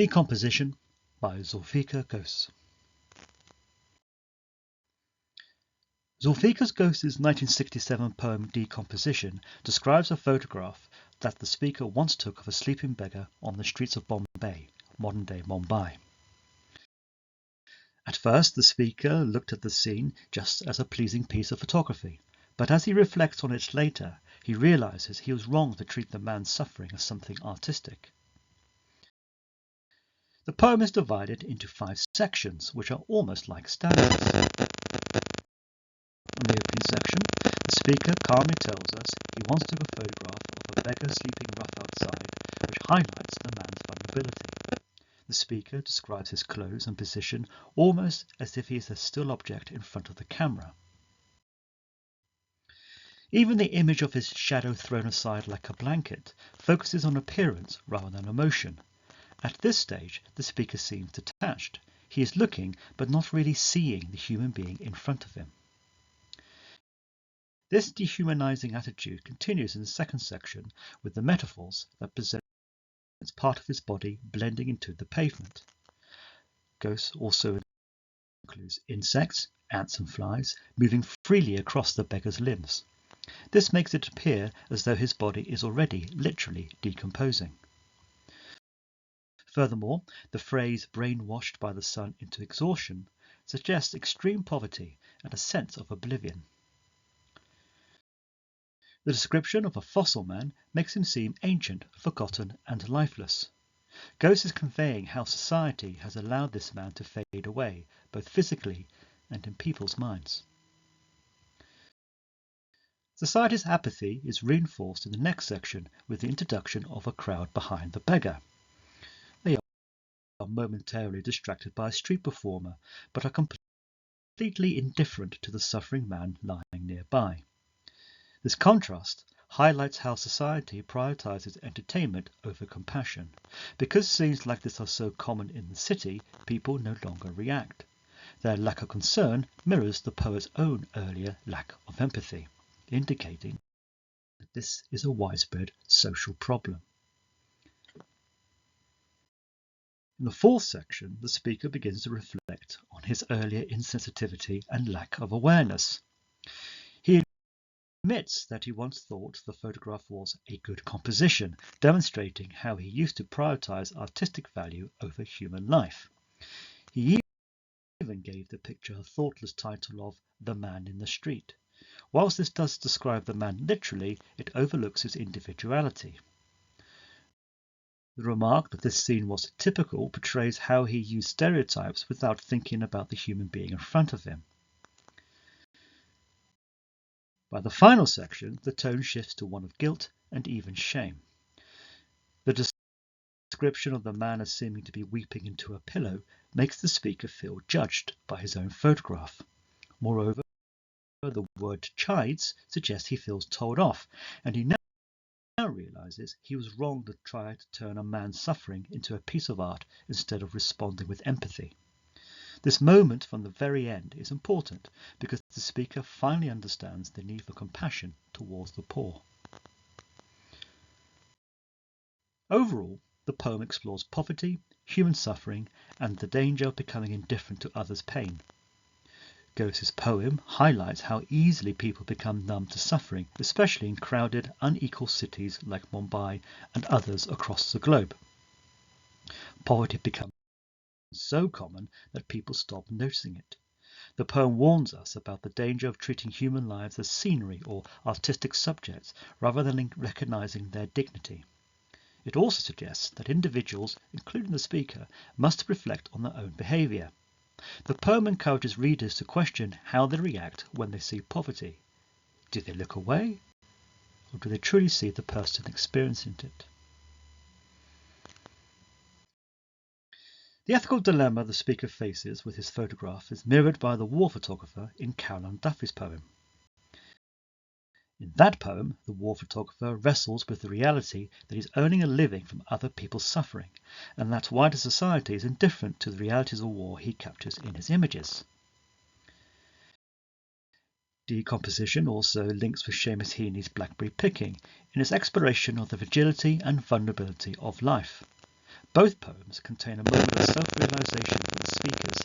Decomposition by Zulfikar Ghose. Zulfikar Ghose's 1967 poem Decomposition describes a photograph that the speaker once took of a sleeping beggar on the streets of Bombay, modern-day Mumbai. At first, the speaker looked at the scene just as a pleasing piece of photography, but as he reflects on it later, he realizes he was wrong to treat the man's suffering as something artistic. The poem is divided into 5 sections, which are almost like stanzas. In the opening section, the speaker calmly tells us he once took a photograph of a beggar sleeping rough outside, which highlights the man's vulnerability. The speaker describes his clothes and position almost as if he is a still object in front of the camera. Even the image of his shadow thrown aside like a blanket focuses on appearance rather than emotion. At this stage, the speaker seems detached. He is looking, but not really seeing the human being in front of him. This dehumanizing attitude continues in the second section with the metaphors that present part of his body blending into the pavement. Ghose also includes insects, ants and flies, moving freely across the beggar's limbs. This makes it appear as though his body is already literally decomposing. Furthermore, the phrase brainwashed by the sun into exhaustion suggests extreme poverty and a sense of oblivion. The description of a fossil man makes him seem ancient, forgotten and lifeless. Ghose is conveying how society has allowed this man to fade away, both physically and in people's minds. Society's apathy is reinforced in the next section with the introduction of a crowd behind the beggar. They are momentarily distracted by a street performer, but are completely indifferent to the suffering man lying nearby. This contrast highlights how society prioritizes entertainment over compassion. Because scenes like this are so common in the city, people no longer react. Their lack of concern mirrors the poet's own earlier lack of empathy, indicating that this is a widespread social problem. In the fourth section, the speaker begins to reflect on his earlier insensitivity and lack of awareness. He admits that he once thought the photograph was a good composition, demonstrating how he used to prioritize artistic value over human life. He even gave the picture a thoughtless title of "The Man in the Street." Whilst this does describe the man literally, it overlooks his individuality. The remark that this scene was typical portrays how he used stereotypes without thinking about the human being in front of him. By the final section, the tone shifts to one of guilt and even shame. The description of the man as seeming to be weeping into a pillow makes the speaker feel judged by his own photograph. Moreover, the word chides suggests he feels told off, and he now realizes he was wrong to try to turn a man's suffering into a piece of art instead of responding with empathy. This moment from the very end is important because the speaker finally understands the need for compassion towards the poor. Overall, the poem explores poverty, human suffering, and the danger of becoming indifferent to others' pain. Ghose's poem highlights how easily people become numb to suffering, especially in crowded, unequal cities like Mumbai and others across the globe. Poverty becomes so common that people stop noticing it. The poem warns us about the danger of treating human lives as scenery or artistic subjects rather than recognizing their dignity. It also suggests that individuals, including the speaker, must reflect on their own behavior. The poem encourages readers to question how they react when they see poverty. Do they look away, or do they truly see the person experiencing it? The ethical dilemma the speaker faces with his photograph is mirrored by the war photographer in Caroline Duffy's poem. In that poem, the war photographer wrestles with the reality that he's earning a living from other people's suffering, and that wider society is indifferent to the realities of war he captures in his images. Decomposition also links with Seamus Heaney's Blackberry Picking in its exploration of the fragility and vulnerability of life. Both poems contain a moment of self-realization from the speakers